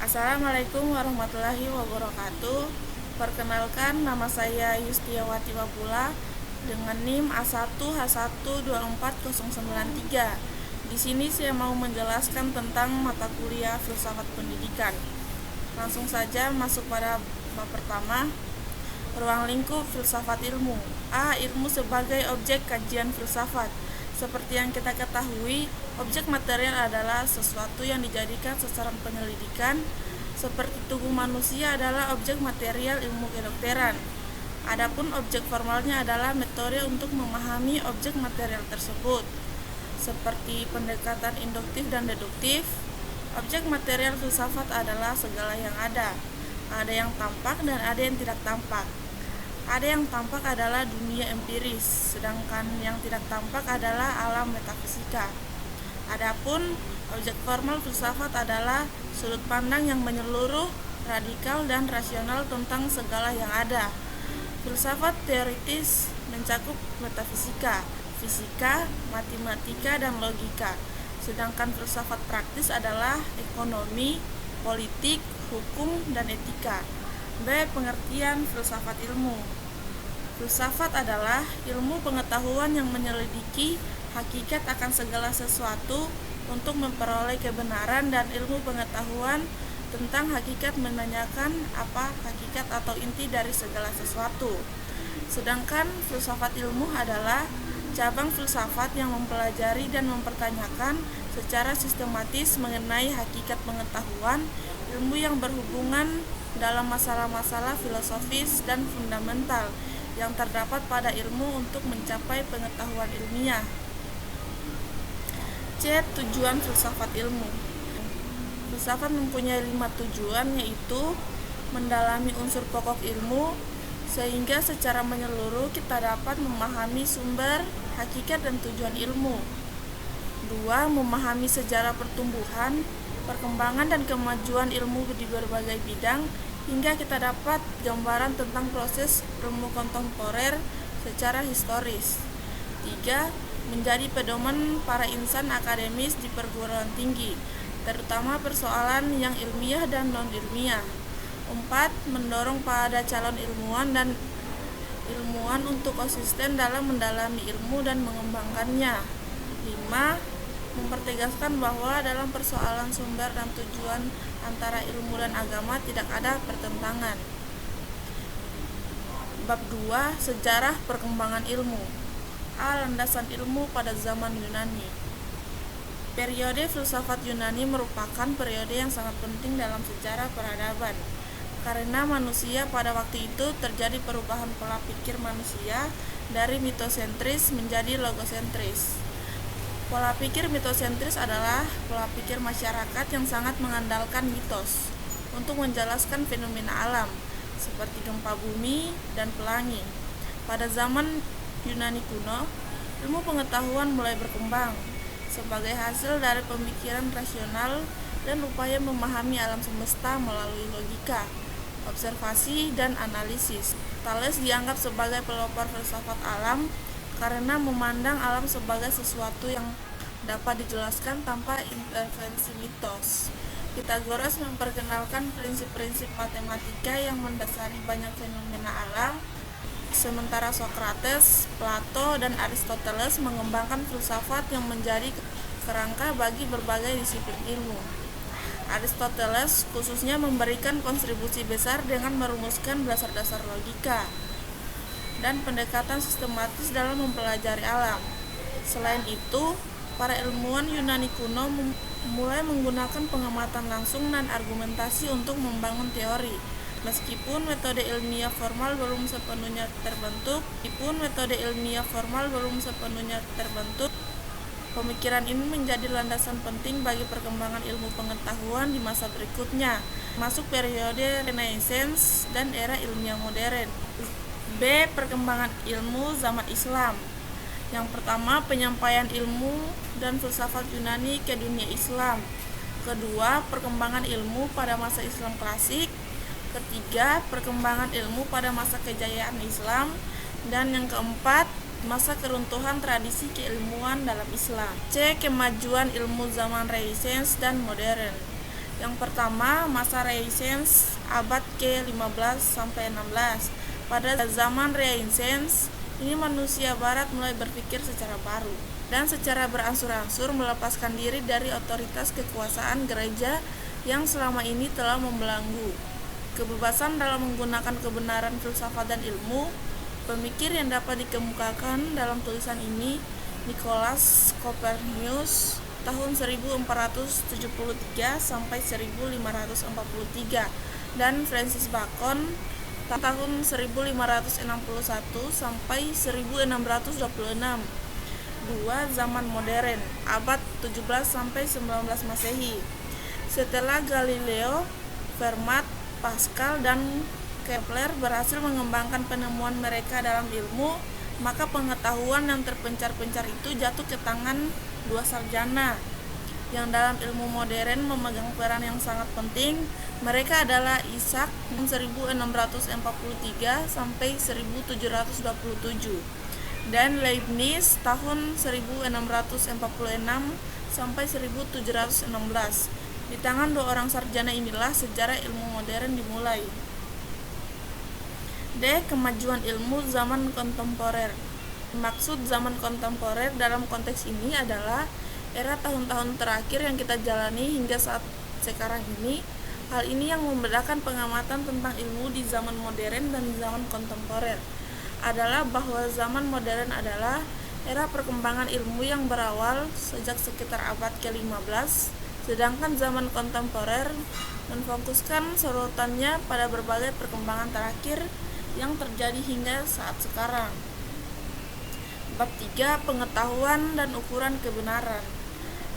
Assalamualaikum warahmatullahi wabarakatuh. Perkenalkan, nama saya Yustiawati Wabula dengan NIM A1H1249093. Di sini saya mau menjelaskan tentang mata kuliah filsafat pendidikan. Langsung saja masuk pada bab pertama. Ruang lingkup filsafat ilmu. Ilmu sebagai objek kajian filsafat. Seperti yang kita ketahui, objek material adalah sesuatu yang dijadikan sasaran penyelidikan, seperti tubuh manusia adalah objek material ilmu kedokteran. Adapun objek formalnya adalah metode untuk memahami objek material tersebut, seperti pendekatan induktif dan deduktif. Objek material filsafat adalah segala yang ada yang tampak dan ada yang tidak tampak. Ada yang tampak adalah dunia empiris, sedangkan yang tidak tampak adalah alam metafisika. Adapun objek formal filsafat adalah sudut pandang yang menyeluruh, radikal, dan rasional tentang segala yang ada. Filsafat teoritis mencakup metafisika, fisika, matematika, dan logika. Sedangkan filsafat praktis adalah ekonomi, politik, hukum, dan etika. Pengertian filsafat ilmu. Filsafat adalah ilmu pengetahuan yang menyelidiki hakikat akan segala sesuatu untuk memperoleh kebenaran, dan ilmu pengetahuan tentang hakikat menanyakan apa hakikat atau inti dari segala sesuatu. Sedangkan filsafat ilmu adalah cabang filsafat yang mempelajari dan mempertanyakan secara sistematis mengenai hakikat pengetahuan, ilmu yang berhubungan dalam masalah-masalah filosofis dan fundamental yang terdapat pada ilmu untuk mencapai pengetahuan ilmiah. Tujuan filsafat ilmu. Filsafat mempunyai 5 tujuan, yaitu mendalami unsur pokok ilmu sehingga secara menyeluruh kita dapat memahami sumber, hakikat, dan tujuan ilmu. 2. Memahami sejarah pertumbuhan, perkembangan, dan kemajuan ilmu di berbagai bidang hingga kita dapat gambaran tentang proses ilmu kontemporer secara historis. 3. Menjadi pedoman para insan akademis di perguruan tinggi, terutama persoalan yang ilmiah dan non-ilmiah. 4. Mendorong pada calon ilmuwan dan ilmuwan untuk konsisten dalam mendalami ilmu dan mengembangkannya. 5. Mempertegaskan bahwa dalam persoalan sumber dan tujuan antara ilmu dan agama tidak ada pertentangan. Bab 2. Sejarah perkembangan ilmu. Landasan ilmu pada zaman Yunani. Periode filsafat Yunani merupakan periode yang sangat penting dalam sejarah peradaban, karena manusia pada waktu itu terjadi perubahan pola pikir manusia dari mitosentris menjadi logosentris. Pola pikir mitosentris adalah pola pikir masyarakat yang sangat mengandalkan mitos untuk menjelaskan fenomena alam seperti gempa bumi dan pelangi. Pada zaman Yunani kuno, ilmu pengetahuan mulai berkembang sebagai hasil dari pemikiran rasional dan upaya memahami alam semesta melalui logika, observasi, dan analisis. Thales dianggap sebagai pelopor filsafat alam karena memandang alam sebagai sesuatu yang dapat dijelaskan tanpa intervensi mitos. Pythagoras memperkenalkan prinsip-prinsip matematika yang mendasari banyak fenomena alam, sementara Socrates, Plato, dan Aristoteles mengembangkan filsafat yang menjadi kerangka bagi berbagai disiplin ilmu. Aristoteles khususnya memberikan kontribusi besar dengan merumuskan dasar-dasar logika dan pendekatan sistematis dalam mempelajari alam. Selain itu, para ilmuwan Yunani kuno mulai menggunakan pengamatan langsung dan argumentasi untuk membangun teori. Meskipun metode ilmiah formal belum sepenuhnya terbentuk, pemikiran ini menjadi landasan penting bagi perkembangan ilmu pengetahuan di masa berikutnya, masuk periode Renaissance dan era ilmiah modern. Perkembangan ilmu zaman Islam. Yang pertama, penyampaian ilmu dan filsafat Yunani ke dunia Islam. Kedua, perkembangan ilmu pada masa Islam klasik. Ketiga, perkembangan ilmu pada masa kejayaan Islam. Dan yang keempat, masa keruntuhan tradisi keilmuan dalam Islam. Kemajuan ilmu zaman Renaissance dan modern. Yang pertama, masa Renaissance abad ke-15 sampai 16. Pada zaman Renaissance, ini manusia barat mulai berpikir secara baru dan secara beransur-ansur melepaskan diri dari otoritas kekuasaan gereja yang selama ini telah membelenggu. Kebebasan dalam menggunakan kebenaran filsafat dan ilmu. Pemikir yang dapat dikemukakan dalam tulisan ini Nicolaus Copernicus tahun 1473 sampai 1543 dan Francis Bacon tahun 1561 sampai 1626. 2. Zaman modern abad 17 sampai 19 Masehi. Setelah Galileo, Fermat, Pascal dan Kepler berhasil mengembangkan penemuan mereka dalam ilmu, maka pengetahuan yang terpencar-pencar itu jatuh ke tangan dua sarjana yang dalam ilmu modern memegang peran yang sangat penting. Mereka adalah Isaac tahun 1643 sampai 1727 dan Leibniz tahun 1646 sampai 1716. Di tangan dua orang sarjana inilah sejarah ilmu modern dimulai. D. Kemajuan ilmu zaman kontemporer. Maksud zaman kontemporer dalam konteks ini adalah era tahun-tahun terakhir yang kita jalani hingga saat sekarang ini. Hal ini yang membedakan pengamatan tentang ilmu di zaman modern dan zaman kontemporer adalah bahwa zaman modern adalah era perkembangan ilmu yang berawal sejak sekitar abad ke-15, sedangkan zaman kontemporer memfokuskan sorotannya pada berbagai perkembangan terakhir yang terjadi hingga saat sekarang. Bab 3. Pengetahuan dan ukuran kebenaran.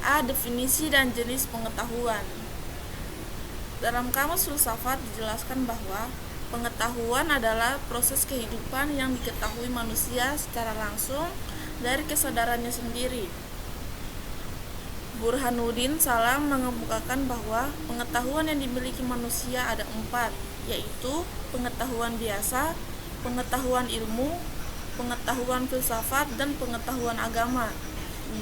A. Definisi dan jenis pengetahuan. Dalam kamus filsafat dijelaskan bahwa pengetahuan adalah proses kehidupan yang diketahui manusia secara langsung dari kesadarannya sendiri. Burhanuddin Salam mengemukakan bahwa pengetahuan yang dimiliki manusia ada 4, yaitu pengetahuan biasa, pengetahuan ilmu, pengetahuan filsafat, dan pengetahuan agama.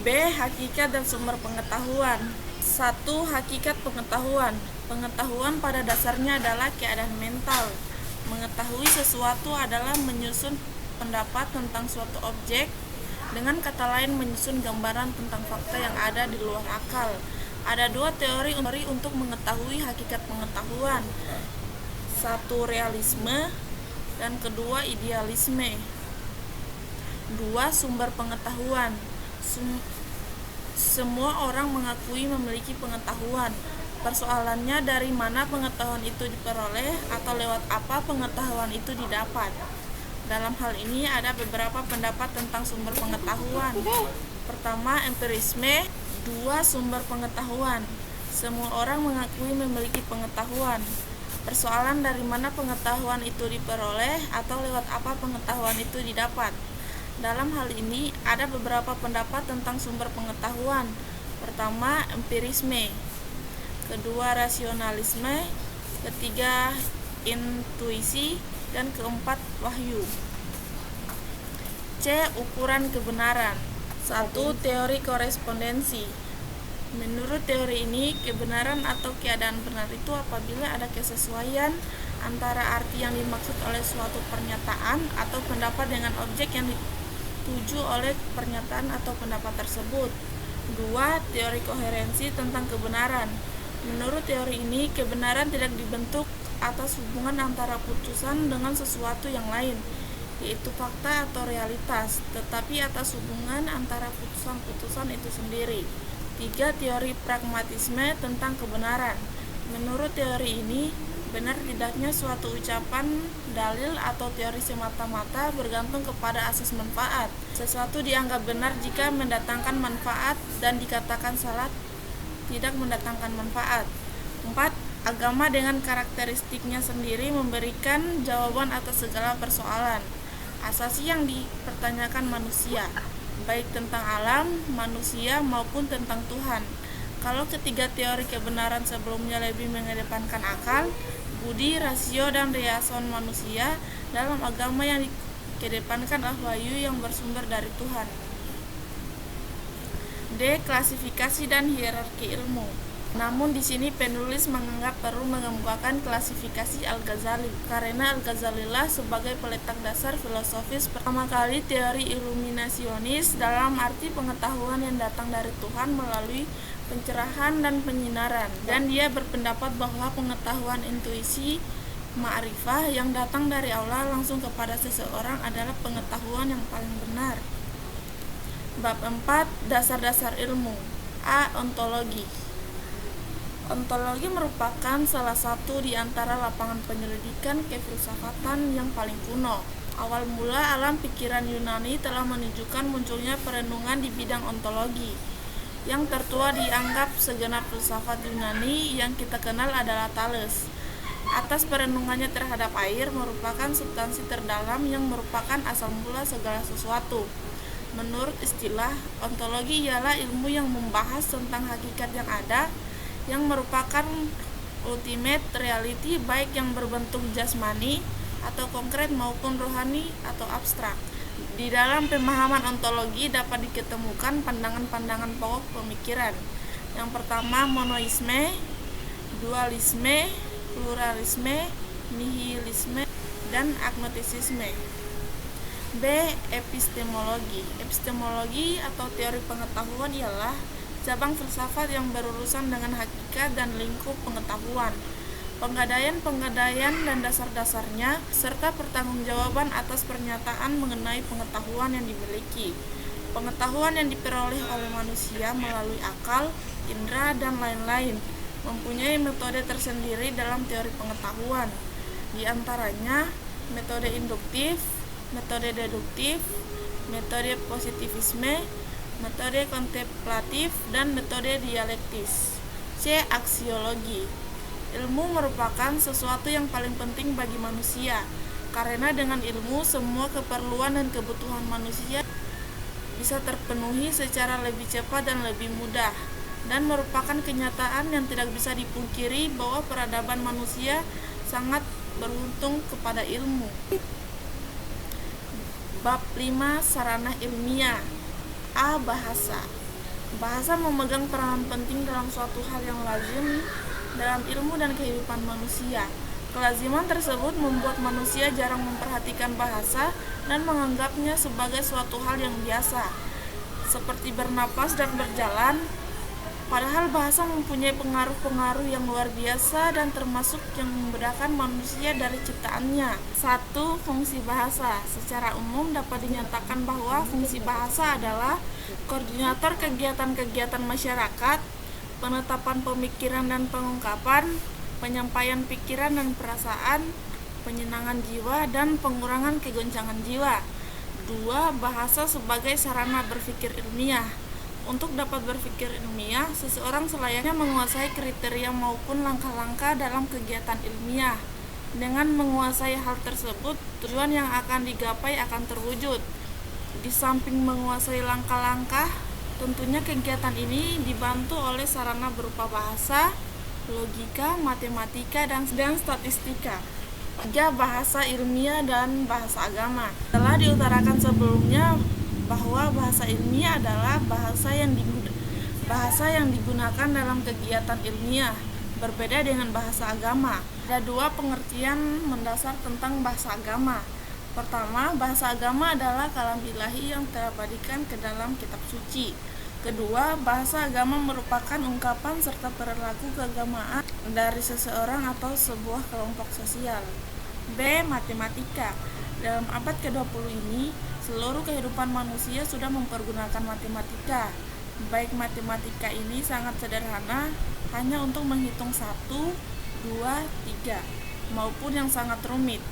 B. Hakikat dan sumber pengetahuan. 1. Hakikat pengetahuan. Pengetahuan pada dasarnya adalah keadaan mental. Mengetahui sesuatu adalah menyusun pendapat tentang suatu objek, dengan kata lain menyusun gambaran tentang fakta yang ada di luar akal. Ada 2 teori untuk mengetahui hakikat pengetahuan. 1. Realisme dan kedua idealisme. 2. Sumber pengetahuan. Semua orang mengakui memiliki pengetahuan. Persoalannya dari mana pengetahuan itu diperoleh atau lewat apa pengetahuan itu didapat. Dalam hal ini ada beberapa pendapat tentang sumber pengetahuan. Pertama, empirisme. 2. Sumber pengetahuan. Semua orang mengakui memiliki pengetahuan. Persoalan dari mana pengetahuan itu diperoleh atau lewat apa pengetahuan itu didapat. Dalam hal ini ada beberapa pendapat tentang sumber pengetahuan. Pertama, empirisme. Kedua, rasionalisme. Ketiga, intuisi. Dan keempat, wahyu. C. Ukuran kebenaran. 1. Teori korespondensi. Menurut teori ini, kebenaran atau keadaan benar itu apabila ada kesesuaian antara arti yang dimaksud oleh suatu pernyataan atau pendapat dengan objek yang dituju oleh pernyataan atau pendapat tersebut. 2. Teori koherensi tentang kebenaran. Menurut teori ini, kebenaran tidak dibentuk atas hubungan antara putusan dengan sesuatu yang lain, yaitu fakta atau realitas, tetapi atas hubungan antara putusan-putusan itu sendiri. 3. Teori pragmatisme tentang kebenaran. Menurut teori ini, benar tidaknya suatu ucapan, dalil, atau teori semata-mata bergantung kepada asas manfaat. Sesuatu dianggap benar jika mendatangkan manfaat dan dikatakan salah tidak mendatangkan manfaat. 4. Agama dengan karakteristiknya sendiri memberikan jawaban atas segala persoalan asasi yang dipertanyakan manusia, baik tentang alam, manusia, maupun tentang Tuhan. Kalau ketiga teori kebenaran sebelumnya lebih mengedepankan akal, budi, rasio, dan reason manusia, dalam agama yang dikedepankan adalah wahyu yang bersumber dari Tuhan. D. Klasifikasi dan hierarki ilmu. Namun di sini penulis menganggap perlu mengemukakan klasifikasi Al-Ghazali karena Al-Ghazali lah sebagai peletak dasar filosofis pertama kali teori iluminasionis, dalam arti pengetahuan yang datang dari Tuhan melalui pencerahan dan penyinaran, dan dia berpendapat bahwa pengetahuan intuisi ma'rifah yang datang dari Allah langsung kepada seseorang adalah pengetahuan yang paling benar. Bab 4. Dasar-dasar ilmu. A. Ontologi. Ontologi merupakan salah satu di antara lapangan penyelidikan kefilsafatan yang paling kuno. Awal mula alam pikiran Yunani telah menunjukkan munculnya perenungan di bidang ontologi. Yang tertua dianggap segenap filsafat Yunani yang kita kenal adalah Thales. Atas perenungannya terhadap air merupakan substansi terdalam yang merupakan asal mula segala sesuatu. Menurut istilah, ontologi ialah ilmu yang membahas tentang hakikat yang ada, yang merupakan ultimate reality, baik yang berbentuk jasmani atau konkret maupun rohani atau abstrak. Di dalam pemahaman ontologi dapat diketemukan pandangan-pandangan pokok pemikiran. Yang pertama, monoisme, dualisme, pluralisme, nihilisme, dan agnostisisme. B. Epistemologi. Epistemologi atau teori pengetahuan ialah cabang filsafat yang berurusan dengan hakikat dan lingkup pengetahuan, penggadaian dan dasar-dasarnya, serta pertanggungjawaban atas pernyataan mengenai pengetahuan yang dimiliki. Pengetahuan yang diperoleh oleh manusia melalui akal, indera, dan lain-lain mempunyai metode tersendiri dalam teori pengetahuan. Di antaranya metode induktif, metode deduktif, metode positivisme, metode kontemplatif, dan metode dialektis. C. Aksiologi. Ilmu merupakan sesuatu yang paling penting bagi manusia, karena dengan ilmu semua keperluan dan kebutuhan manusia bisa terpenuhi secara lebih cepat dan lebih mudah, dan merupakan kenyataan yang tidak bisa dipungkiri bahwa peradaban manusia sangat beruntung kepada ilmu. Bab 5. Sarana ilmiah. A. Bahasa. Bahasa memegang peranan penting dalam suatu hal yang lazim dalam ilmu dan kehidupan manusia. Kelaziman tersebut membuat manusia jarang memperhatikan bahasa dan menganggapnya sebagai suatu hal yang biasa, seperti bernapas dan berjalan. Padahal bahasa mempunyai pengaruh-pengaruh yang luar biasa dan termasuk yang membedakan manusia dari ciptaannya. 1. Fungsi bahasa. Secara umum dapat dinyatakan bahwa fungsi bahasa adalah koordinator kegiatan-kegiatan masyarakat, penetapan pemikiran dan pengungkapan, penyampaian pikiran dan perasaan, penyenangan jiwa, dan pengurangan kegoncangan jiwa. 2. Bahasa sebagai sarana berpikir ilmiah. Untuk dapat berpikir ilmiah, seseorang selayaknya menguasai kriteria maupun langkah-langkah dalam kegiatan ilmiah. Dengan menguasai hal tersebut, tujuan yang akan digapai akan terwujud. Di samping menguasai langkah-langkah, tentunya kegiatan ini dibantu oleh sarana berupa bahasa, logika, matematika, dan statistika. 3. Bahasa ilmiah dan bahasa agama. Telah diutarakan sebelumnya bahwa bahasa ilmiah adalah bahasa yang digunakan dalam kegiatan ilmiah, berbeda dengan bahasa agama. Ada 2 pengertian mendasar tentang bahasa agama. Pertama, bahasa agama adalah kalam ilahi yang terabadikan ke dalam kitab suci. Kedua, bahasa agama merupakan ungkapan serta perilaku keagamaan dari seseorang atau sebuah kelompok sosial. B. Matematika. Dalam abad ke-20 ini, seluruh kehidupan manusia sudah mempergunakan matematika. Baik matematika ini sangat sederhana, hanya untuk menghitung 1, 2, 3, maupun yang sangat rumit.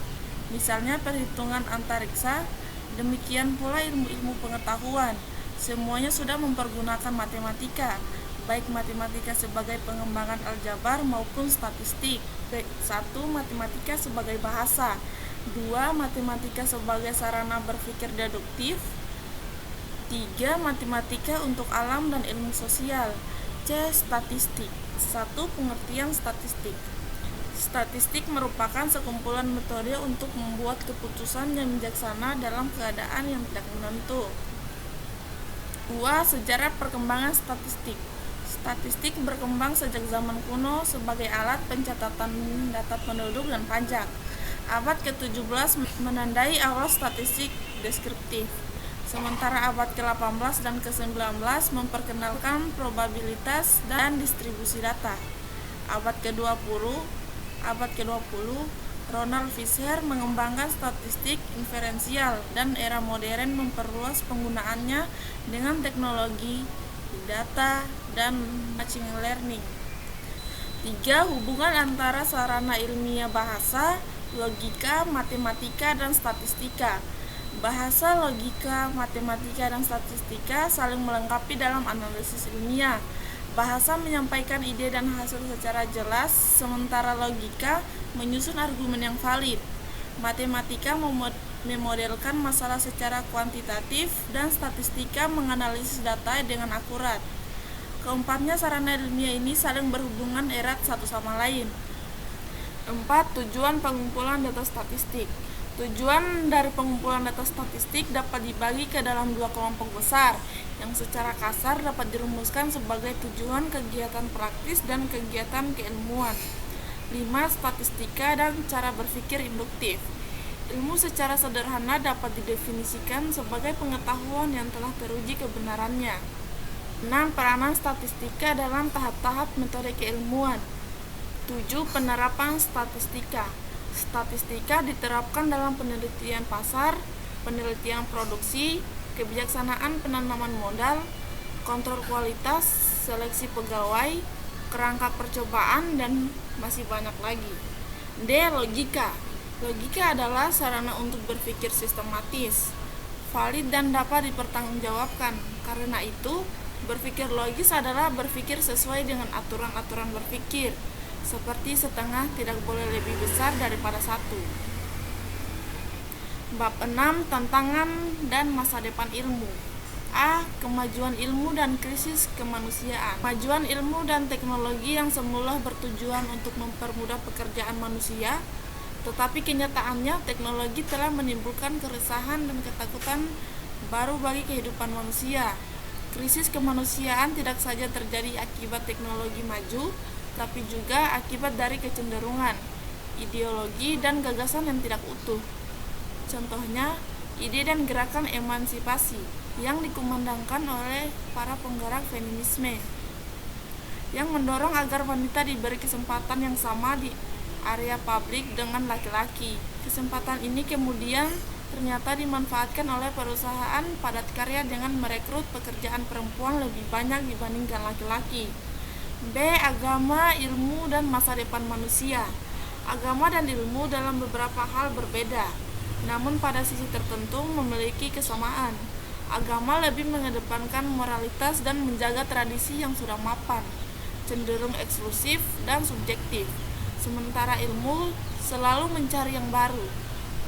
Misalnya perhitungan antariksa, demikian pula ilmu-ilmu pengetahuan. Semuanya sudah mempergunakan matematika, baik matematika sebagai pengembangan aljabar maupun statistik. 1. Matematika sebagai bahasa. 2. Matematika sebagai sarana berpikir deduktif. 3. Matematika untuk alam dan ilmu sosial. C. Statistik. 1. Pengertian statistik. Statistik merupakan sekumpulan metode untuk membuat keputusan yang bijaksana dalam keadaan yang tidak menentu. 2. Sejarah perkembangan statistik. Statistik berkembang sejak zaman kuno sebagai alat pencatatan data penduduk dan pajak. Abad ke-17 menandai awal statistik deskriptif, sementara abad ke-18 dan ke-19 memperkenalkan probabilitas dan distribusi data. Abad ke-20, Ronald Fisher mengembangkan statistik inferensial dan era modern memperluas penggunaannya dengan teknologi data dan machine learning. 3. Hubungan antara sarana ilmiah bahasa, logika, matematika, dan statistika. Bahasa, logika, matematika, dan statistika saling melengkapi dalam analisis ilmiah. Bahasa menyampaikan ide dan hasil secara jelas, sementara logika menyusun argumen yang valid. Matematika memodelkan masalah secara kuantitatif, dan statistika menganalisis data dengan akurat. Keempatnya, sarana ilmiah ini saling berhubungan erat satu sama lain. 4. Tujuan pengumpulan data statistik. Tujuan dari pengumpulan data statistik dapat dibagi ke dalam dua kelompok besar, yang secara kasar dapat dirumuskan sebagai tujuan kegiatan praktis dan kegiatan keilmuan. 5. Statistika dan cara berpikir induktif. Ilmu secara sederhana dapat didefinisikan sebagai pengetahuan yang telah teruji kebenarannya. 6. Peranan statistika dalam tahap-tahap metode keilmuan. 7. Penerapan statistika. Statistika diterapkan dalam penelitian pasar, penelitian produksi, kebijaksanaan penanaman modal, kontrol kualitas, seleksi pegawai, kerangka percobaan, dan masih banyak lagi. D. Logika. Logika adalah sarana untuk berpikir sistematis, valid, dan dapat dipertanggungjawabkan. Karena itu, berpikir logis adalah berpikir sesuai dengan aturan-aturan berpikir, seperti setengah tidak boleh lebih besar daripada satu. Bab 6. Tantangan dan masa depan ilmu. A. Kemajuan ilmu dan krisis kemanusiaan. Kemajuan ilmu dan teknologi yang semula bertujuan untuk mempermudah pekerjaan manusia, tetapi kenyataannya teknologi telah menimbulkan keresahan dan ketakutan baru bagi kehidupan manusia. Krisis kemanusiaan tidak saja terjadi akibat teknologi maju, tapi juga akibat dari kecenderungan, ideologi, dan gagasan yang tidak utuh. Contohnya, ide dan gerakan emansipasi yang dikumandangkan oleh para penggerak feminisme yang mendorong agar wanita diberi kesempatan yang sama di area publik dengan laki-laki. Kesempatan ini kemudian ternyata dimanfaatkan oleh perusahaan padat karya dengan merekrut pekerjaan perempuan lebih banyak dibandingkan laki-laki. B. Agama, ilmu, dan masa depan manusia. Agama dan ilmu dalam beberapa hal berbeda, namun pada sisi tertentu memiliki kesamaan. Agama lebih mengedepankan moralitas dan menjaga tradisi yang sudah mapan, cenderung eksklusif dan subjektif. Sementara ilmu selalu mencari yang baru,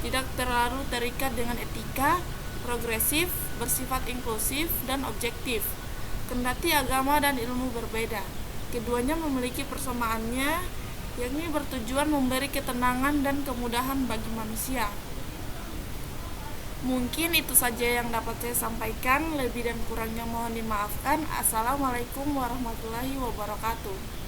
tidak terlalu terikat dengan etika, progresif, bersifat inklusif, dan objektif. Kendati agama dan ilmu berbeda, keduanya memiliki persamaannya, yakni bertujuan memberi ketenangan dan kemudahan bagi manusia. Mungkin itu saja yang dapat saya sampaikan, lebih dan kurangnya mohon dimaafkan. Assalamualaikum warahmatullahi wabarakatuh.